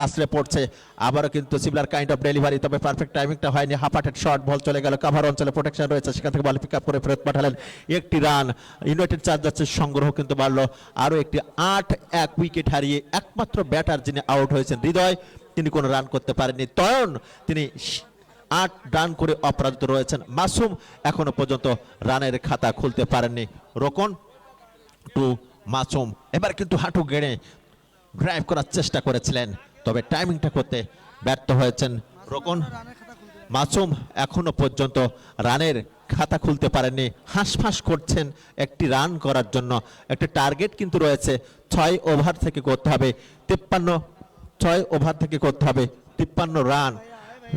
আসলে পড়ছে আবারও কিন্তু সিমিলার কাইন্ড অফ ডেলিভারি, তবে পারফেক্ট টাইমিংটা হয়নি। হাফ হার্টেড শট, বল চলে গেল কাভার অঞ্চলে, প্রোটেকশন রয়েছে, সেখান থেকে বল পিক আপ করে ফেরত পাঠালেন। একটি রান, ইউনাইটেড চার্জার্সের সংগ্রহ কিন্তু বাড়লো আরও একটি। 8-1 উইকেট হারিয়ে একমাত্র ব্যাটার যিনি আউট হয়েছেন হৃদয়, তিনি কোনো রান করতে পারেননি। তয়ন তিনি 8 রান করে অপরাজিত রয়েছেন। মাসুম এখনো পর্যন্ত রানের খাতা খুলতে পারেননি। রোকন টু মাসুম, এবার কিন্তু হাঁটু গেড়ে ড্রাইভ করার চেষ্টা করেছিলেন, তবে টাইমিংটা করতে ব্যর্থ হয়েছেন রোকন। মাসুম এখনো পর্যন্ত রানের খাতা খুলতে পারেননি, হাঁসফাঁস করছেন একটি রান করার জন্য। একটা টার্গেট কিন্তু রয়েছে, 6 ওভার থেকে করতে হবে 6 ওভার থেকে করতে হবে 53 রান।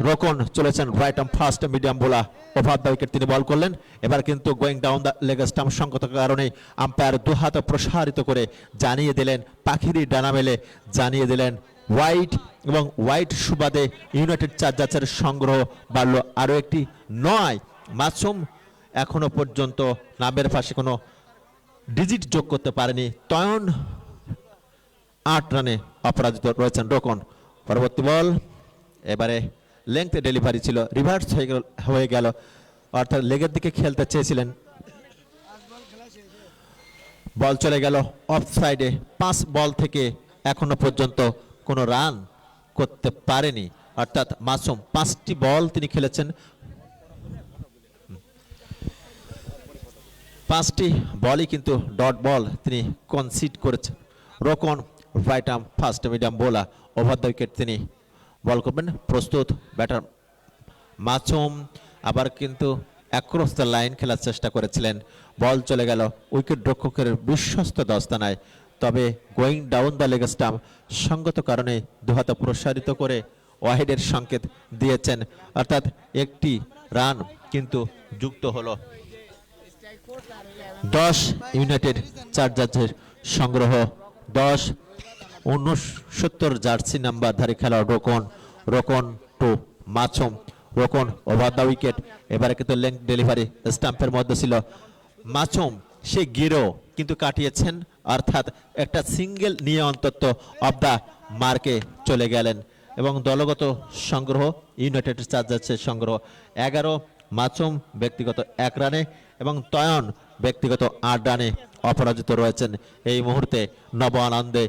রোকন চলেছেন right arm fast medium bowler, over the wicket তিনি বল করলেন। এবার কিন্তু going down the leg stump সংকটের কারণে আম্পায়ার দুহাত প্রসারিত করে জানিয়ে দিলেন, পাখিরি ডানা মেলে জানিয়ে দিলেন হোয়াইট, এবং হোয়াইট সুবাদে ইউনাইটেড চার্জার্সের সংগ্রহ বাড়ল আরও একটি 9। মাসুম এখনো পর্যন্ত নামের পাশে কোনো ডিজিট যোগ করতে পারেনি। তয়ন 8 রানে অপরাজিত রয়েছেন রোকন। পরবর্তী বল এবারে লেংথে ডেলিভারি ছিল, রিভার্স হয়ে গেল, অর্থাৎ লেগের দিকে খেলতে চেয়েছিলেন, বল চলে গেল অফ সাইডে। 5 বল থেকে এখনো পর্যন্ত কোনো রান করতে পারেনি, অর্থাৎ মাসুম 5টি বল তিনি খেলেছেন, 5টি বলই কিন্তু ডট বল তিনি কনসিড করেছেন। Rokon right arm fast medium bowler, over the wicket তিনি বল করবেন। প্রস্তুত ব্যাটার মাসুম, আবার কিন্তু অ্যাক্রস দ্য লাইন খেলার চেষ্টা করেছিলেন, বল চলে গেল উইকেট রক্ষকের বিশ্বস্ত দস্তানায়, তবে going down the leg stump সঙ্গত কারণে দুহাত প্রসারিত করে ওয়াহিদের সংকেত দিয়েছেন, অর্থাৎ একটি রান কিন্তু যুক্ত হলো। 10 ইউনাইটেড চার্জার্সের সংগ্রহ, 10 69 জার্সি নাম্বারধারী খেলোয়াড় Rokon to Masum. Rokon over the wicket, এবারে কিন্তু লেংথ ডেলিভারি স্টাম্পের মধ্যে ছিল। মাসুম সে গিরো কিন্তু কাটিয়েছেন, অর্থাৎ একটা সিঙ্গেল নিয়ে অন্তত অফ দ্য মার্কে চলে গেলেন, এবং দলগত সংগ্রহ ইউনাইটেড চার্জার্সের সংগ্রহ 11। মাসুম ব্যক্তিগত 1 রানে এবং তয়ন ব্যক্তিগত 8 রানে অপরাজিত রয়েছেন এই মুহূর্তে। নব আনন্দে